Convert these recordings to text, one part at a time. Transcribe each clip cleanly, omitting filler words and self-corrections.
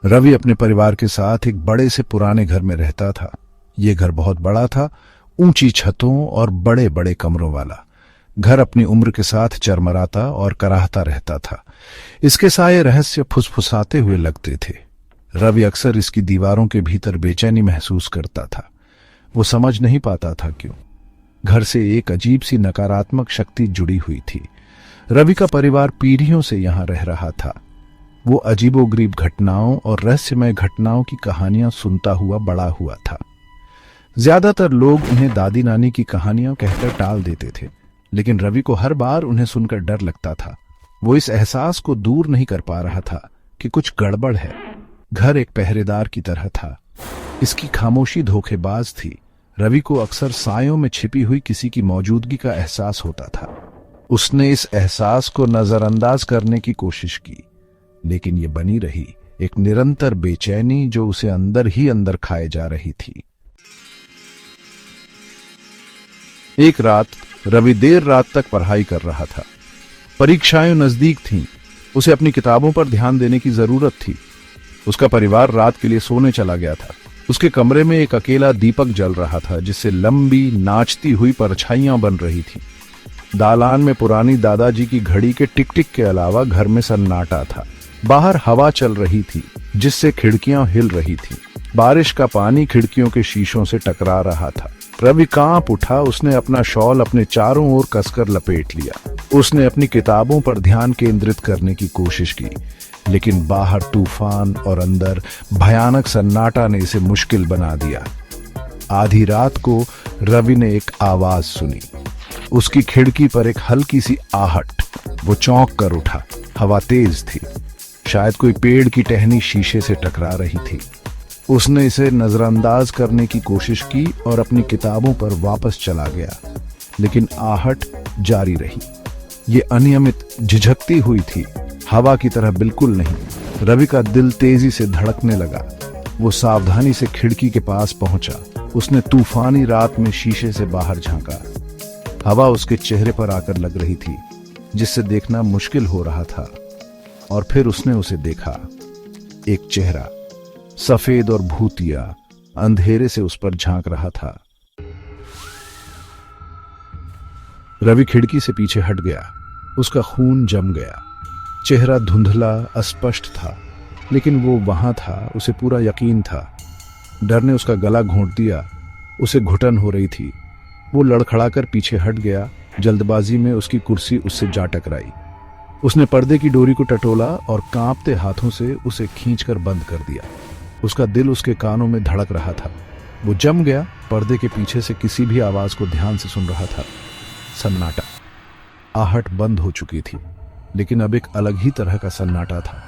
रवि अपने परिवार के साथ एक बड़े से पुराने घर में रहता था। ये घर बहुत बड़ा था, ऊंची छतों और बड़े बड़े कमरों वाला। घर अपनी उम्र के साथ चरमराता और कराहता रहता था। इसके सारे रहस्य फुसफुसाते हुए लगते थे। रवि अक्सर इसकी दीवारों के भीतर बेचैनी महसूस करता था। वो समझ नहीं पाता था क्यों। घर से एक अजीब सी नकारात्मक शक्ति जुड़ी हुई थी। रवि का परिवार पीढ़ियों से यहां रह रहा था। वो अजीबोगरीब घटनाओं और रहस्यमय घटनाओं की कहानियां सुनता हुआ बड़ा हुआ था। ज्यादातर लोग उन्हें दादी नानी की कहानियां कहकर टाल देते थे, लेकिन रवि को हर बार उन्हें सुनकर डर लगता था। वो इस एहसास को दूर नहीं कर पा रहा था कि कुछ गड़बड़ है। घर एक पहरेदार की तरह था। इसकी खामोशी धोखेबाज थी। रवि को अक्सर सायों में छिपी हुई किसी की मौजूदगी का एहसास होता था। उसने इस एहसास को नजरअंदाज करने की कोशिश की, लेकिन ये बनी रही एक निरंतर बेचैनी जो उसे अंदर ही अंदर खाए जा रही थी। एक रात रवि देर रात तक पढ़ाई कर रहा था। परीक्षाएं नजदीक थीं। उसे अपनी किताबों पर ध्यान देने की जरूरत थी। उसका परिवार रात के लिए सोने चला गया था। उसके कमरे में एक अकेला दीपक जल रहा था, जिससे लंबी नाचती हुई परछाइयां बन रही थीं। दालान में पुरानी दादाजी की घड़ी के टिक टिक के अलावा घर में सन्नाटा था। बाहर हवा चल रही थी, जिससे खिड़कियां हिल रही थीं। बारिश का पानी खिड़कियों के शीशों से टकरा रहा था। रवि कांप उठा। उसने अपना शॉल अपने चारों ओर कसकर लपेट लिया। उसने अपनी किताबों पर ध्यान केंद्रित करने की कोशिश की, लेकिन बाहर तूफान और अंदर भयानक सन्नाटा ने इसे मुश्किल बना दिया। आधी रात को रवि ने एक आवाज सुनी। उसकी खिड़की पर एक हल्की सी आहट। वो चौंक कर उठा। हवा तेज थी। शायद कोई पेड़ की टहनी शीशे से टकरा रही थी। उसने इसे नजरअंदाज करने की कोशिश की और अपनी किताबों पर वापस चला गया, लेकिन आहट जारी रही। ये अनियमित झिझकती हुई थी, हवा की तरह बिल्कुल नहीं। रवि का दिल तेजी से धड़कने लगा। वो सावधानी से खिड़की के पास पहुंचा। उसने तूफानी रात में शीशे से बाहर झांका। हवा उसके चेहरे पर आकर लग रही थी, जिससे देखना मुश्किल हो रहा था। और फिर उसने उसे देखा। एक चेहरा, सफेद और भूतिया, अंधेरे से उस पर झांक रहा था। रवि खिड़की से पीछे हट गया। उसका खून जम गया। चेहरा धुंधला, अस्पष्ट था, लेकिन वो वहां था। उसे पूरा यकीन था। डर ने उसका गला घोंट दिया। उसे घुटन हो रही थी। वो लड़खड़ाकर पीछे हट गया। जल्दबाजी में उसकी कुर्सी उससे जा टकराई। उसने पर्दे की डोरी को टटोला और कांपते हाथों से उसे खींचकर बंद कर दिया। उसका दिल उसके कानों में धड़क रहा था। वो जम गया। पर्दे के पीछे से किसी भी आवाज को ध्यान से सुन रहा था। सन्नाटा। आहट बंद हो चुकी थी, लेकिन अब एक अलग ही तरह का सन्नाटा था।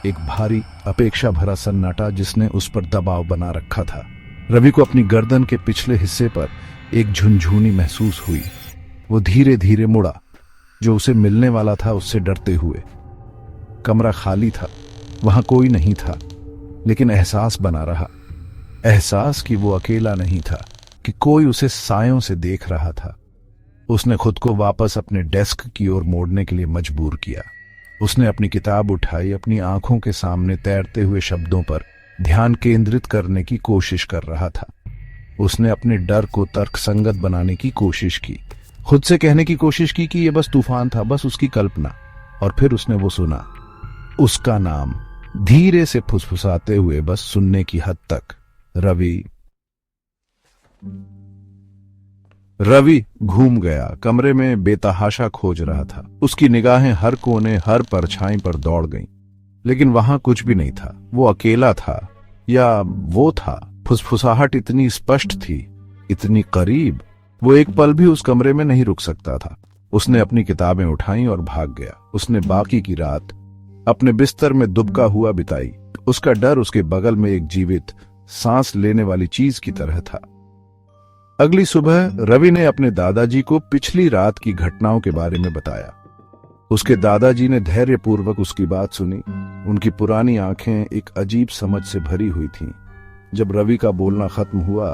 एक भारी, अपेक्षा भरा सन्नाटा जिसने उस पर दबाव बना रखा था। रवि को अपनी गर्दन के पिछले हिस्से पर एक झुनझुनी महसूस हुई। वो धीरे धीरे मुड़ा। जो उसे मिलने वाला था उससे डरते हुए। कमरा खाली था। वहां कोई नहीं था, लेकिन एहसास बना रहा। एहसास कि वो अकेला नहीं था, कि कोई उसे सायों से देख रहा था। उसने खुद को वापस अपने डेस्क की ओर मोड़ने के लिए मजबूर किया। उसने अपनी किताब उठाई। अपनी आंखों के सामने तैरते हुए शब्दों पर ध्यान केंद्रित करने की कोशिश कर रहा था। उसने अपने डर को तर्कसंगत बनाने की कोशिश की। खुद से कहने की कोशिश की कि यह बस तूफान था, बस उसकी कल्पना। और फिर उसने वो सुना, उसका नाम, धीरे से फुसफुसाते हुए, बस सुनने की हद तक। रवि। रवि घूम गया। कमरे में बेतहाशा खोज रहा था। उसकी निगाहें हर कोने, हर परछाई पर दौड़ गईं, लेकिन वहां कुछ भी नहीं था। वो अकेला था, या वो था। फुसफुसाहट इतनी स्पष्ट थी, इतनी करीब। वो एक पल भी उस कमरे में नहीं रुक सकता था। उसने अपनी किताबें उठाई और भाग गया। उसने बाकी की रात अपने बिस्तर में दुबका हुआ बिताई। उसका डर उसके बगल में एक जीवित, सांस लेने वाली चीज की तरह था। अगली सुबह रवि ने अपने दादाजी को पिछली रात की घटनाओं के बारे में बताया। उसके दादाजी ने धैर्यपूर्वक उसकी बात सुनी। उनकी पुरानी आंखें एक अजीब समझ से भरी हुई थीं। जब रवि का बोलना खत्म हुआ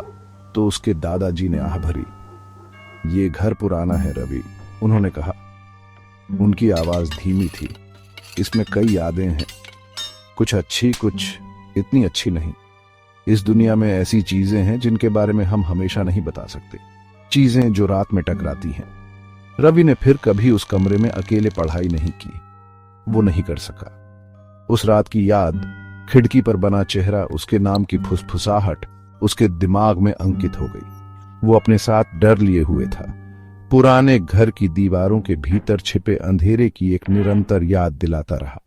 तो उसके दादाजी ने आह भरी। ये घर पुराना है रवि, उन्होंने कहा। उनकी आवाज धीमी थी। इसमें कई यादें हैं, कुछ अच्छी, कुछ इतनी अच्छी नहीं। इस दुनिया में ऐसी चीजें हैं जिनके बारे में हम हमेशा नहीं बता सकते, चीजें जो रात में टकराती हैं। रवि ने फिर कभी उस कमरे में अकेले पढ़ाई नहीं की। वो नहीं कर सका। उस रात की याद, खिड़की पर बना चेहरा, उसके नाम की फुसफुसाहट उसके दिमाग में अंकित हो गई। वो अपने साथ डर लिए हुए था। पुराने घर की दीवारों के भीतर छिपे अंधेरे की एक निरंतर याद दिलाता रहा।